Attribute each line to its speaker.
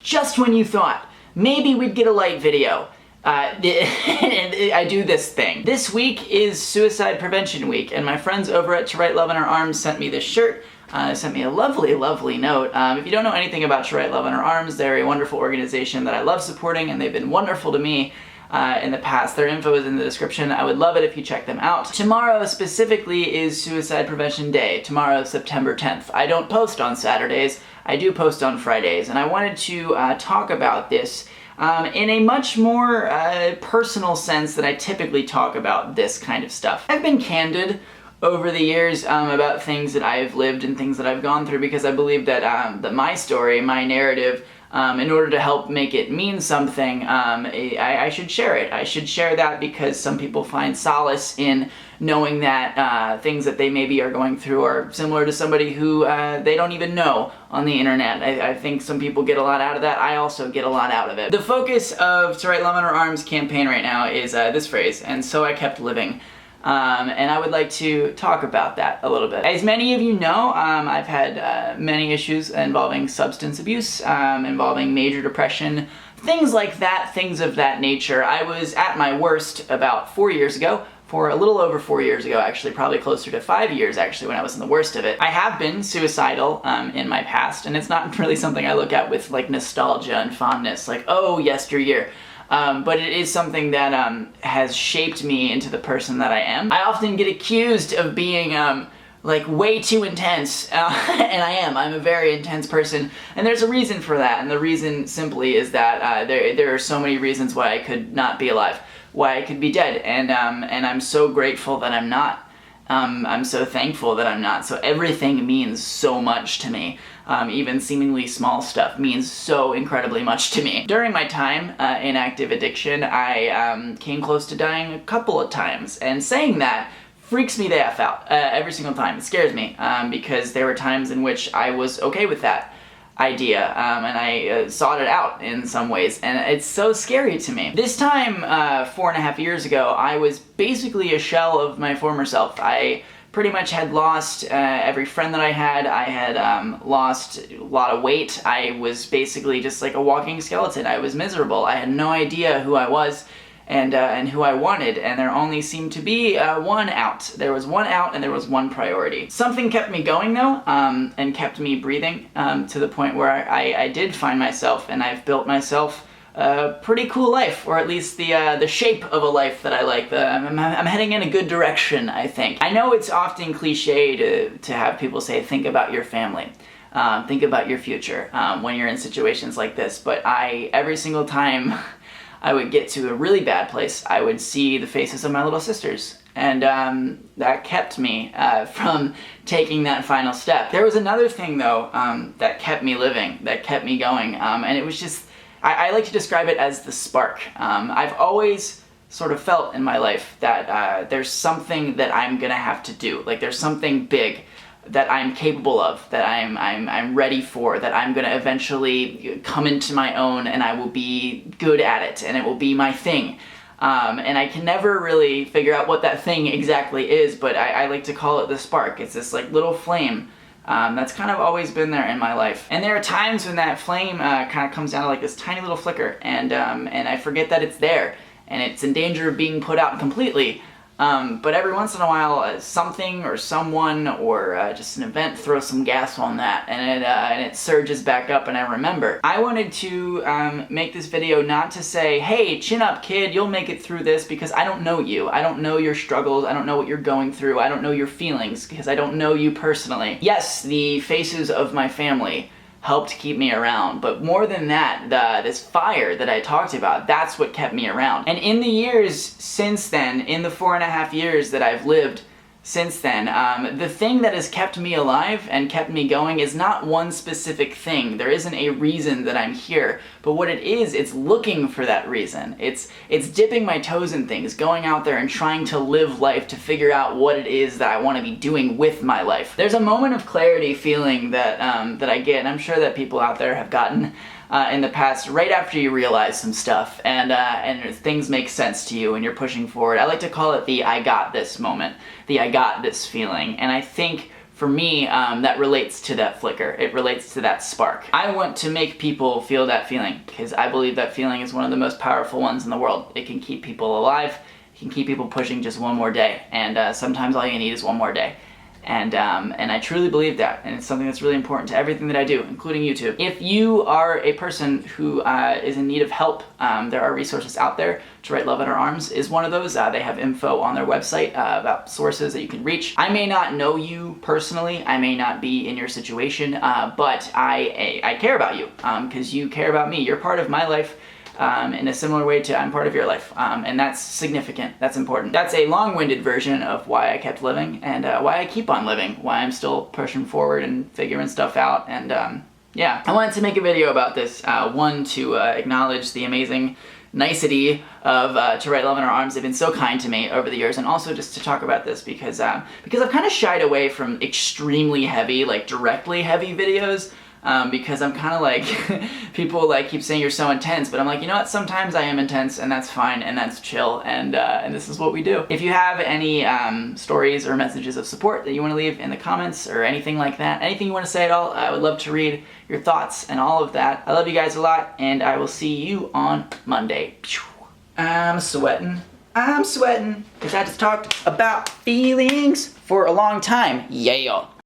Speaker 1: just when you thought maybe we'd get a light video, I do this thing. This week is Suicide Prevention Week, and my friends over at To Write Love in Our Arms sent me this shirt. Sent me a lovely, lovely note. If you don't know anything about To Write Love in Our Arms, they're a wonderful organization that I love supporting, and they've been wonderful to me in the past. Their info is in the description. I would love it if you check them out. Tomorrow specifically is Suicide Prevention Day. Tomorrow is September 10th. I don't post on Saturdays. I do post on Fridays, and I wanted to talk about this in a much more personal sense than I typically talk about this kind of stuff. I've been candid over the years about things that I've lived and things that I've gone through because I believe that that my story, my narrative, in order to help make it mean something, I should share it. I should share that because some people find solace in knowing that things that they maybe are going through are similar to somebody who they don't even know on the internet. I think some people get a lot out of that. I also get a lot out of it. The focus of To Write Love in Our Arms campaign right now is this phrase, and so I kept living. And I would like to talk about that a little bit. As many of you know, I've had many issues involving substance abuse, involving major depression, things like that, things of that nature. I was at my worst about 4 years ago, for a little over 4 years ago actually, probably closer to 5 years actually when I was in the worst of it. I have been suicidal in my past, and it's not really something I look at with like nostalgia and fondness, like, oh, yesteryear. But it is something that has shaped me into the person that I am. I often get accused of being like way too intense, and I am. I'm a very intense person, and there's a reason for that, and the reason simply is that there are so many reasons why I could not be alive, why I could be dead, and I'm so grateful that I'm not. I'm so thankful that I'm not. So everything means so much to me. Even seemingly small stuff means so incredibly much to me. During my time in active addiction, I came close to dying a couple of times, and saying that freaks me the F out every single time. It scares me because there were times in which I was okay with that idea, and I sought it out in some ways, and it's so scary to me. This time, 4.5 years ago, I was basically a shell of my former self. I pretty much had lost every friend that I had lost a lot of weight. I was basically just like a walking skeleton. I was miserable. I had no idea who I was and who I wanted, and there only seemed to be one out. There was one out and there was one priority. Something kept me going though, and kept me breathing to the point where I did find myself, and I've built myself a pretty cool life, or at least the shape of a life that I like. I'm heading in a good direction, I think. I know it's often cliche to have people say, think about your family. Think about your future when you're in situations like this, but every single time I would get to a really bad place, I would see the faces of my little sisters, and that kept me from taking that final step. There was another thing though that kept me living, that kept me going, and it was just, I like to describe it as the spark. I've always sort of felt in my life that there's something that I'm gonna have to do, like there's something big that I'm capable of, that I'm ready for, that I'm gonna eventually come into my own, and I will be good at it, and it will be my thing. And I can never really figure out what that thing exactly is, but I like to call it the spark. It's this like little flame that's kind of always been there in my life. And there are times when that flame kind of comes down to like this tiny little flicker, and I forget that it's there, and it's in danger of being put out completely. But every once in a while, something or someone or just an event throws some gas on that, and it surges back up, and I remember. I wanted to make this video not to say, hey, chin up kid, you'll make it through this, because I don't know you. I don't know your struggles. I don't know what you're going through. I don't know your feelings, because I don't know you personally. Yes, the faces of my family helped keep me around, but more than that, this fire that I talked about, that's what kept me around. And in the years since then, in the 4.5 years that I've lived since then, the thing that has kept me alive and kept me going is not one specific thing. There isn't a reason that I'm here, but what it is, it's looking for that reason. It's dipping my toes in things, going out there and trying to live life to figure out what it is that I want to be doing with my life. There's a moment of clarity feeling that that I get, and I'm sure that people out there have gotten in the past, right after you realize some stuff and things make sense to you and you're pushing forward. I like to call it the I got this moment, the I got this feeling. And I think for me, that relates to that flicker. It relates to that spark. I want to make people feel that feeling because I believe that feeling is one of the most powerful ones in the world. It can keep people alive. It can keep people pushing just one more day. And sometimes all you need is one more day. And I truly believe that, and it's something that's really important to everything that I do, including YouTube. If you are a person who is in need of help, there are resources out there. To Write Love in Our Arms is one of those. They have info on their website about sources that you can reach. I may not know you personally, I may not be in your situation, but I care about you because you care about me. You're part of my life. In a similar way to I'm part of your life. And that's significant, that's important. That's a long-winded version of why I kept living and why I keep on living, why I'm still pushing forward and figuring stuff out. And yeah, I wanted to make a video about this. One, to acknowledge the amazing nicety of To Write Love in Our Arms. They've been so kind to me over the years, and also just to talk about this because I've kind of shied away from extremely heavy, like directly heavy videos. Because I'm kind of like, people like keep saying you're so intense, but I'm like, you know what, sometimes I am intense, and that's fine, and that's chill, and this is what we do. If you have any stories or messages of support that you want to leave in the comments, or anything like that, anything you want to say at all, I would love to read your thoughts and all of that. I love you guys a lot, and I will see you on Monday. I'm sweating, because I just talked about feelings for a long time. Yeah.